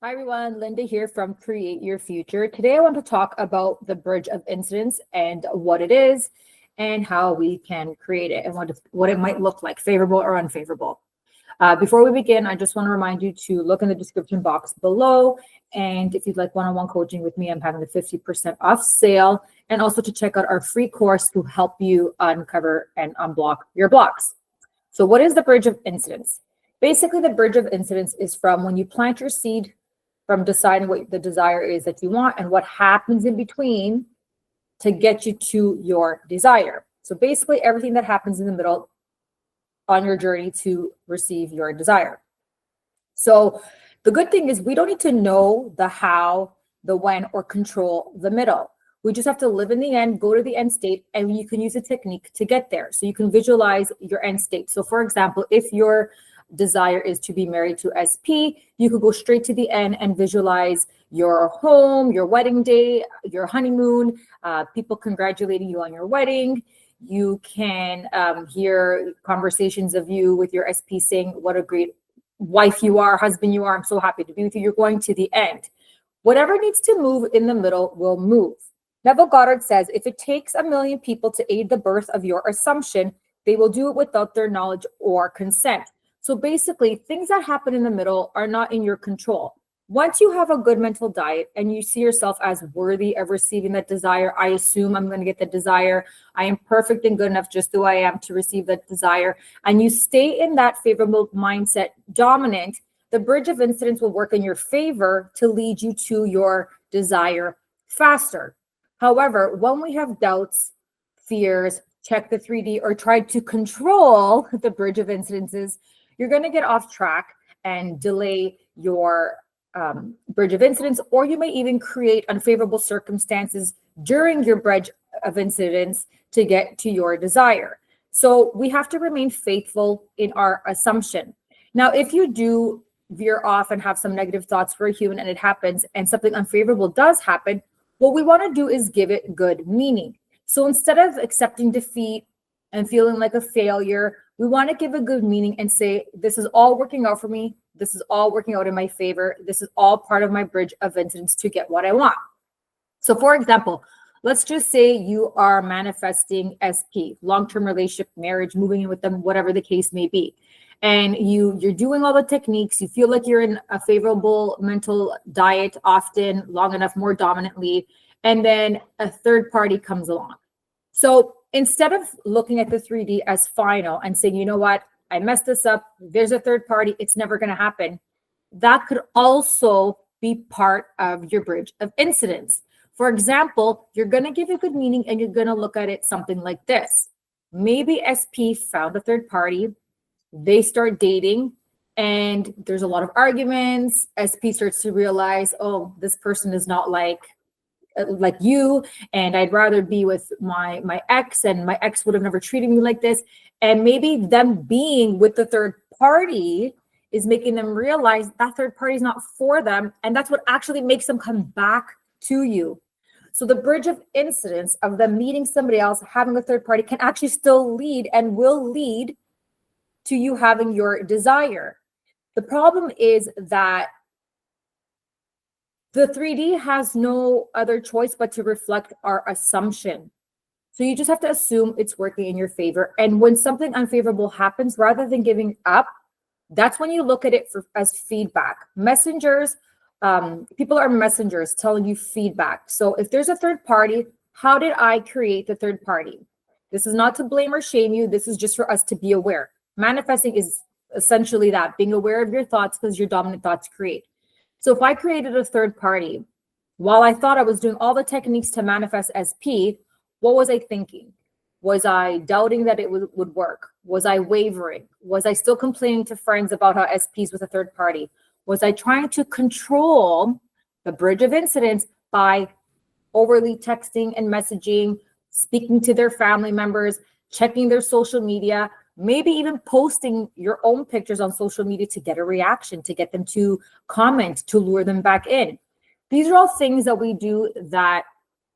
Hi everyone, Linda here from Create Your Future. Today I want to talk about the bridge of incidence and what it is and how we can create it and what it might look like, favorable or unfavorable. Before we begin, I just want to remind you to look in the description box below. And if you'd like one-on-one coaching with me, I'm having a 50% off sale, and also to check out our free course to help you uncover and unblock your blocks. So what is the bridge of incidence? Basically, the bridge of incidence is from when you plant your seed, from deciding what the desire is that you want and what happens in between to get you to your desire. So basically everything that happens in the middle on your journey to receive your desire. So the good thing is we don't need to know the how, the when, or control the middle. We just have to live in the end, go to the end state, and you can use a technique to get there. So you can visualize your end state. So for example, if your desire is to be married to SP, you could go straight to the end and visualize your home, your wedding day, your honeymoon, people congratulating you on your wedding. You can hear conversations of you with your SP saying what a great wife you are, husband you are, I'm so happy to be with you. You're going to the end. Whatever needs to move in the middle will move. Neville Goddard says, if it takes 1 million people to aid the birth of your assumption, they will do it without their knowledge or consent. So basically, things that happen in the middle are not in your control. Once you have a good mental diet and you see yourself as worthy of receiving that desire, I assume I'm going to get the desire. I am perfect and good enough just who I am to receive that desire. And you stay in that favorable mindset dominant, the bridge of incidence will work in your favor to lead you to your desire faster. However, when we have doubts, fears, check the 3D, or try to control the bridge of incidences, you're going to get off track and delay your bridge of incidence, or you may even create unfavorable circumstances during your bridge of incidence to get to your desire. So we have to remain faithful in our assumption. Now, if you do veer off and have some negative thoughts for a human and it happens and something unfavorable does happen, what we want to do is give it good meaning. So instead of accepting defeat and feeling like a failure, we want to give a good meaning and say, this is all working out for me. This is all working out in my favor. This is all part of my bridge of incidence to get what I want. So for example, let's just say you are manifesting SP, long-term relationship, marriage, moving in with them, whatever the case may be. And you're doing all the techniques. You feel like you're in a favorable mental diet often, long enough, more dominantly. And then a third party comes along. So instead of looking at the 3D as final and saying, you know what, I messed this up, there's a third party, it's never going to happen, that could also be part of your bridge of incidence. For example, you're going to give it good meaning and you're going to look at it something like this. Maybe SP found a third party, they start dating, and there's a lot of arguments. SP starts to realize, oh, this person is not like you, and I'd rather be with my ex, and my ex would have never treated me like this. And maybe them being with the third party is making them realize that third party is not for them, and that's what actually makes them come back to you. So the bridge of incidence of them meeting somebody else, having a third party, can actually still lead and will lead to you having your desire. The problem is that the 3D has no other choice but to reflect our assumption. So you just have to assume it's working in your favor. And when something unfavorable happens, rather than giving up, that's when you look at it as feedback. Messengers, people are messengers telling you feedback. So if there's a third party, how did I create the third party? This is not to blame or shame you. This is just for us to be aware. Manifesting is essentially that, being aware of your thoughts, because your dominant thoughts create. So if I created a third party, while I thought I was doing all the techniques to manifest SP, what was I thinking? Was I doubting that it would work? Was I wavering? Was I still complaining to friends about how SP's with a third party? Was I trying to control the bridge of incidence by overly texting and messaging, speaking to their family members, checking their social media, maybe even posting your own pictures on social media to get a reaction, to get them to comment, to lure them back in? These are all things that we do that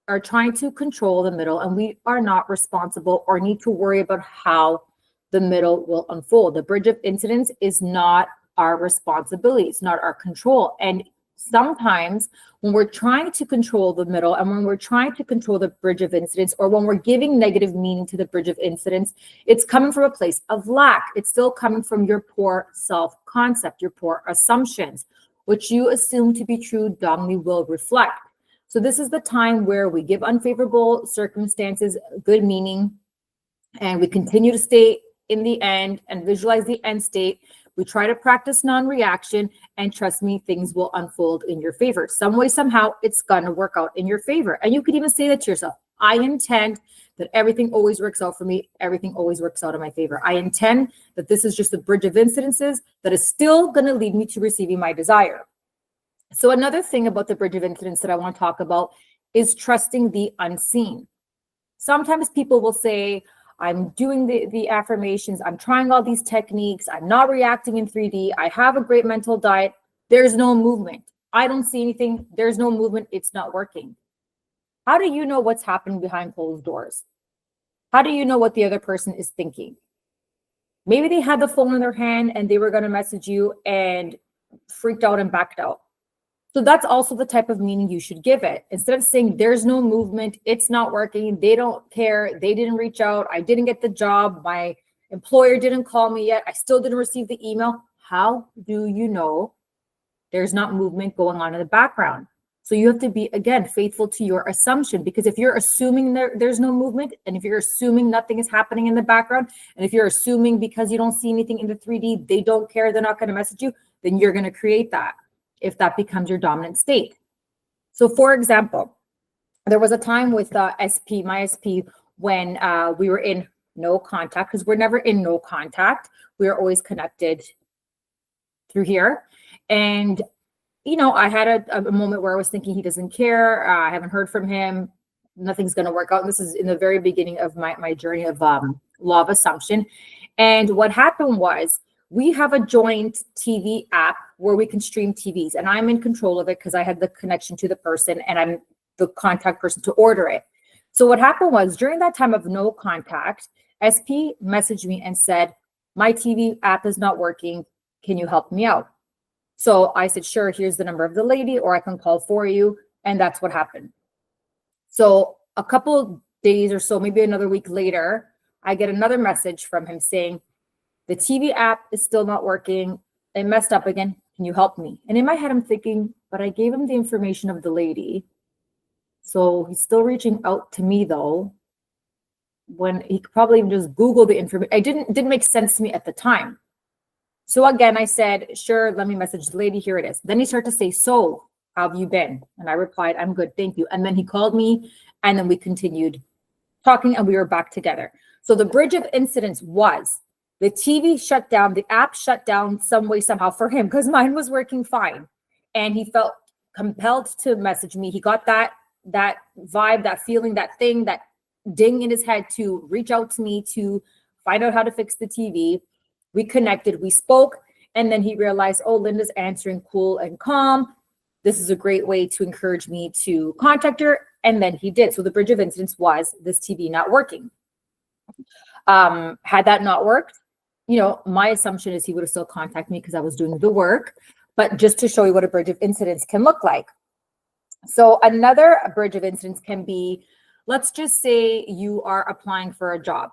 are trying to control the middle, and we are not responsible or need to worry about how the middle will unfold. The bridge of incidence is not our responsibility. It's not our control. And Sometimes when we're trying to control the middle and when we're trying to control the bridge of incidents, or when we're giving negative meaning to the bridge of incidents, it's coming from a place of lack. It's still coming from your poor self-concept, your poor assumptions, which you assume to be true dominantly will reflect. So this is the time where we give unfavorable circumstances good meaning, and we continue to stay in the end and visualize the end state. We try to practice non-reaction, and trust me, things will unfold in your favor. Some way, somehow, it's gonna work out in your favor. And you could even say that to yourself. I intend that everything always works out for me. Everything always works out in my favor. I intend that this is just a bridge of incidences that is still gonna lead me to receiving my desire. So another thing about the bridge of incidents that I want to talk about is trusting the unseen. Sometimes people will say, I'm doing the affirmations, I'm trying all these techniques, I'm not reacting in 3D, I have a great mental diet, there's no movement. I don't see anything, there's no movement, it's not working. How do you know what's happening behind closed doors? How do you know what the other person is thinking? Maybe they had the phone in their hand and they were going to message you and freaked out and backed out. So that's also the type of meaning you should give it. Instead of saying there's no movement, it's not working, they don't care, they didn't reach out, I didn't get the job, my employer didn't call me yet, I still didn't receive the email. How do you know there's not movement going on in the background? So you have to be, again, faithful to your assumption, because if you're assuming there's no movement, and if you're assuming nothing is happening in the background, and if you're assuming because you don't see anything in the 3D, they don't care, they're not going to message you, then you're going to create that if that becomes your dominant state. So for example, there was a time with my SP, when we were in no contact, because we're never in no contact. We are always connected through here. And, you know, I had a moment where I was thinking he doesn't care. I haven't heard from him. Nothing's going to work out. And this is in the very beginning of my journey of law of assumption. And what happened was, we have a joint TV app where we can stream TVs, and I'm in control of it because I had the connection to the person and I'm the contact person to order it. So what happened was, during that time of no contact, SP messaged me and said, my TV app is not working. Can you help me out? So I said, sure, here's the number of the lady, or I can call for you. And that's what happened. So a couple days or so, maybe another week later, I get another message from him saying, the TV app is still not working. It messed up again. Can you help me? And in my head, I'm thinking, but I gave him the information of the lady. So he's still reaching out to me though, when he could probably just Google the information. It didn't make sense to me at the time. So again, I said, sure, let me message the lady. Here it is. Then he started to say, so how have you been? And I replied, I'm good, thank you. And then he called me, and then we continued talking, and we were back together. So the bridge of incidents was, the TV shut down, the app shut down some way, somehow for him, because mine was working fine. And he felt compelled to message me. He got that vibe, that feeling, that thing, that ding in his head to reach out to me to find out how to fix the TV. We connected, we spoke, and then he realized, oh, Linda's answering cool and calm. This is a great way to encourage me to contact her. And then he did. So the bridge of incidents was this TV not working. Had that not worked, you know, my assumption is he would have still contacted me because I was doing the work, but just to show you what a bridge of incidents can look like. So another bridge of incidents can be, let's just say you are applying for a job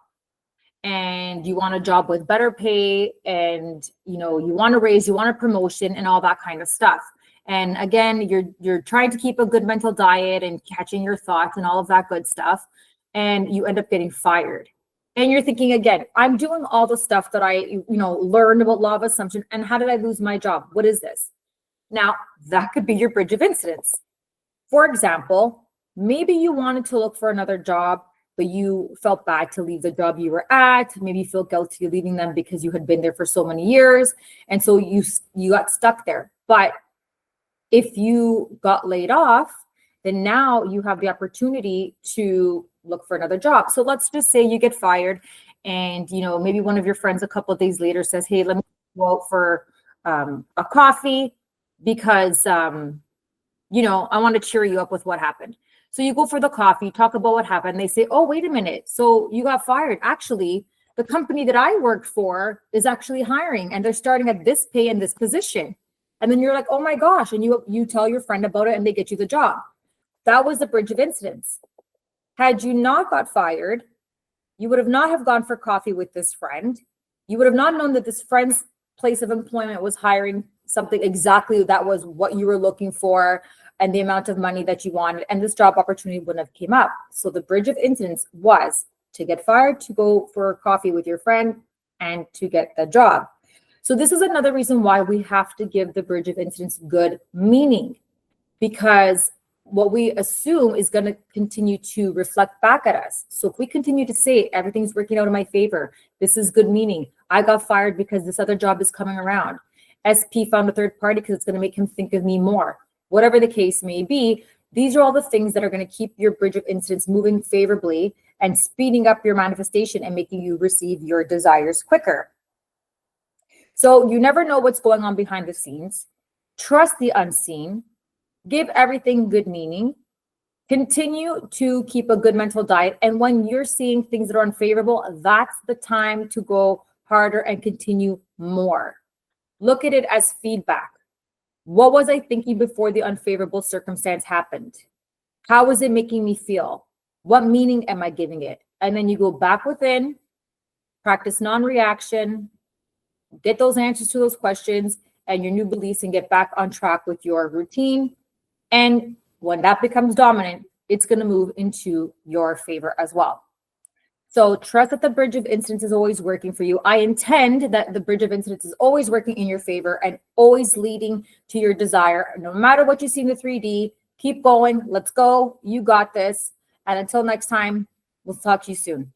and you want a job with better pay, and, you know, you want a raise, you want a promotion and all that kind of stuff. And again, you're trying to keep a good mental diet and catching your thoughts and all of that good stuff. And you end up getting fired. And you're thinking, again, I'm doing all the stuff that I, learned about law of assumption. And how did I lose my job? What is this? Now, that could be your bridge of incidents. For example, maybe you wanted to look for another job, but you felt bad to leave the job you were at. Maybe you feel guilty leaving them because you had been there for so many years. And so you got stuck there. But if you got laid off, then now you have the opportunity to look for another job. So let's just say you get fired, and maybe one of your friends a couple of days later says, hey, let me go out for a coffee because I want to cheer you up with what happened. So you go for the coffee, talk about what happened. They say, oh, wait a minute, so you got fired. Actually, the company that I worked for is actually hiring, and they're starting at this pay and this position. And then you're like, oh my gosh. And you tell your friend about it and they get you the job. That was the bridge of incidents. Had you not got fired, you would have not have gone for coffee with this friend. You would have not known that this friend's place of employment was hiring something exactly that was what you were looking for and the amount of money that you wanted. And this job opportunity wouldn't have came up. So the bridge of incidents was to get fired, to go for coffee with your friend, and to get the job. So this is another reason why we have to give the bridge of incidents good meaning, because what we assume is going to continue to reflect back at us. So if we continue to say everything's working out in my favor, this is good meaning. I got fired because this other job is coming around. SP found a third party because it's going to make him think of me more. Whatever the case may be, these are all the things that are going to keep your bridge of incidents moving favorably and speeding up your manifestation and making you receive your desires quicker. So you never know what's going on behind the scenes. Trust the unseen. Give everything good meaning. Continue to keep a good mental diet. And when you're seeing things that are unfavorable, that's the time to go harder and continue more. Look at it as feedback. What was I thinking before the unfavorable circumstance happened? How was it making me feel? What meaning am I giving it? And then you go back within, practice non-reaction, get those answers to those questions and your new beliefs, and get back on track with your routine. And when that becomes dominant, it's going to move into your favor as well. So trust that the bridge of incidents is always working for you. I intend that the bridge of incidents is always working in your favor and always leading to your desire. No matter what you see in the 3D, keep going. Let's go. You got this. And until next time, we'll talk to you soon.